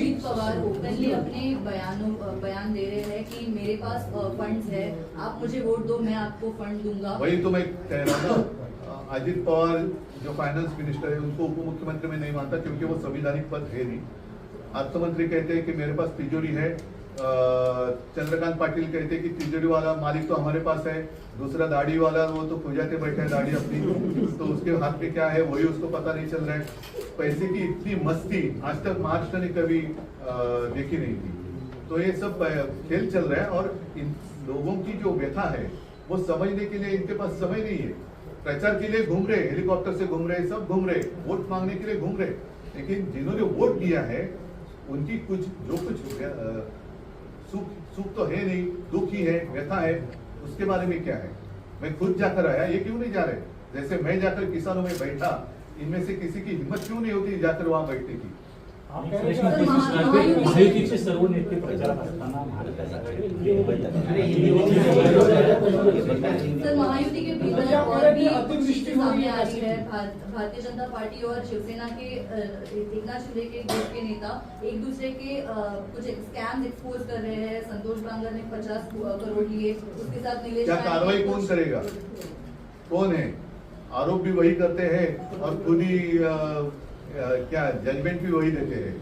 Ajit Pawar openly अपने बयान दे रहे हैं कि मेरे पास फंड्स है, आप मुझे वोट दो, मैं आपको फंड दूंगा। वही तो मैं कह रहा था, अजीत पवार जो फाइनेंस मिनिस्टर है उनको उप मुख्यमंत्री में नहीं मानता, क्योंकि वो संविधानिक पद है नहीं। अर्थमंत्री कहते हैं कि मेरे पास तिजोरी है, चंद्रकांत पाटिल कहते हैं कि तिजोरी वाला मालिक तो हमारे पास है, दूसरा दाढ़ी वाला वो तो खुजाते बैठे है दाढ़ी अपनी, तो उसके हाथ में क्या है वही उसको पता नहीं चल रहा है। पैसे की इतनी मस्ती आज तक महाराष्ट्र ने कभी देखी नहीं थी। तो ये सब खेल चल रहा है और इन लोगों की जो व्यथा है वो समझने के लिए इनके पास समय नहीं है। प्रचार के लिए घूम रहे, हेलीकॉप्टर से घूम रहे, सब घूम रहे, वोट मांगने के लिए घूम रहे, लेकिन जिन्होंने वोट दिया है उनकी कुछ सुख तो है नहीं, दुख ही है, व्यथा है, उसके बारे में क्या है। मैं खुद जाकर आया, ये क्यों नहीं जा रहे? जैसे मैं जाकर किसानों में बैठा, इनमें से किसी की हिम्मत क्यों नहीं होती जाकर वहां बैठने की? महायुतीचे सर्व नेते प्रचारात असताना महाराष्ट्र सर, महायुति के भीतर और भी चीजें सामने आ रही है। भारतीय जनता पार्टी और शिवसेना के एकनाथ शिंदे के ग्रुप के नेता एक दूसरे के कुछ स्कैम्स एक्सपोज कर रहे हैं। संतोष बांगर ने 50 करोड़ लिए, उसके साथ नीलेश, क्या कार्रवाई कौन करेगा? कौन है? आरोप भी वही करते हैं और खुद ही क्या जजमेंट भी वही देते हैं।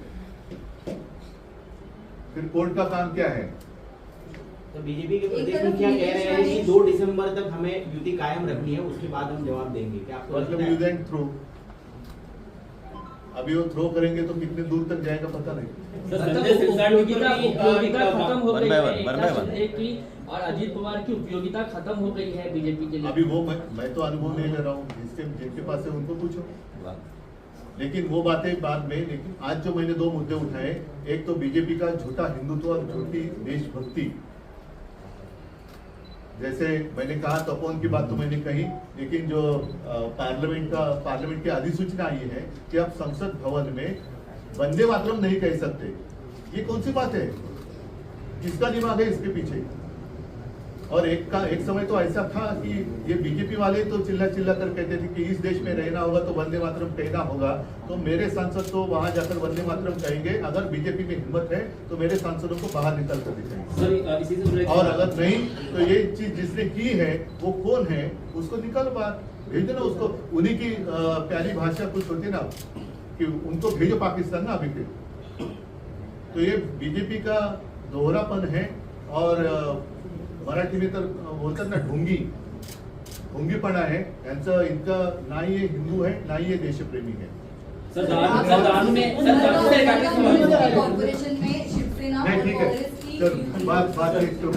फिर कोर्ट का काम क्या है? तो बीजेपी के प्रदेश मुखिया कह रहे हैं कि 2 दिसंबर तक हमें युति कायम रखनी है, उसके बाद हम जवाब देंगे। क्या आपको मतलब यूज एंड थ्रो? अभी वो थ्रो करेंगे तो कितने दूर तक जाएगा पता नहीं। उपयोगिता खत्म हो गई है और अजीत पवार की उपयोगिता खत्म हो गई है बीजेपी के लिए। अभी वो मैं तो अनुभव नहीं ले रहा हूँ, जिनके पास है उनको पूछो। लेकिन वो बातें बाद में। लेकिन आज जो मैंने 2 मुद्दे उठाए, एक तो बीजेपी का झूठा हिंदुत्व और झूठी देशभक्ति। जैसे मैंने कहा तपोवन की बात तो मैंने कही, लेकिन जो पार्लियामेंट की अधिसूचना आई है कि आप संसद भवन में वंदे मातरम नहीं कह सकते, ये कौन सी बात है? किसका दिमाग है इसके पीछे? और एक समय तो ऐसा था कि ये बीजेपी वाले तो चिल्ला कर कहते थे कि इस देश में रहना होगा तो वंदे मातरम कहना होगा। तो मेरे सांसद तो वहां जाकर वंदे मातरम कहेंगे। अगर बीजेपी में हिम्मत है तो मेरे सांसदों को बाहर निकल कर दिखाएंगे, और अगर नहीं तो ये चीज जिसने की है वो कौन है उसको निकल बाहर भेजो ना उसको। उन्हीं की प्यारी भाषा कुछ होती ना कि उनको भेजो पाकिस्तान ना अभी फिर। तो ये बीजेपी का दोहरापन है और मराठी में तर बोलतात ना ढोंगीपणा है यांचं। इनका ना ये हिंदू है ना ये देशप्रेमी है। कॉर्पोरेशन में शिवसेना और ठीक है, कांग्रेस की बात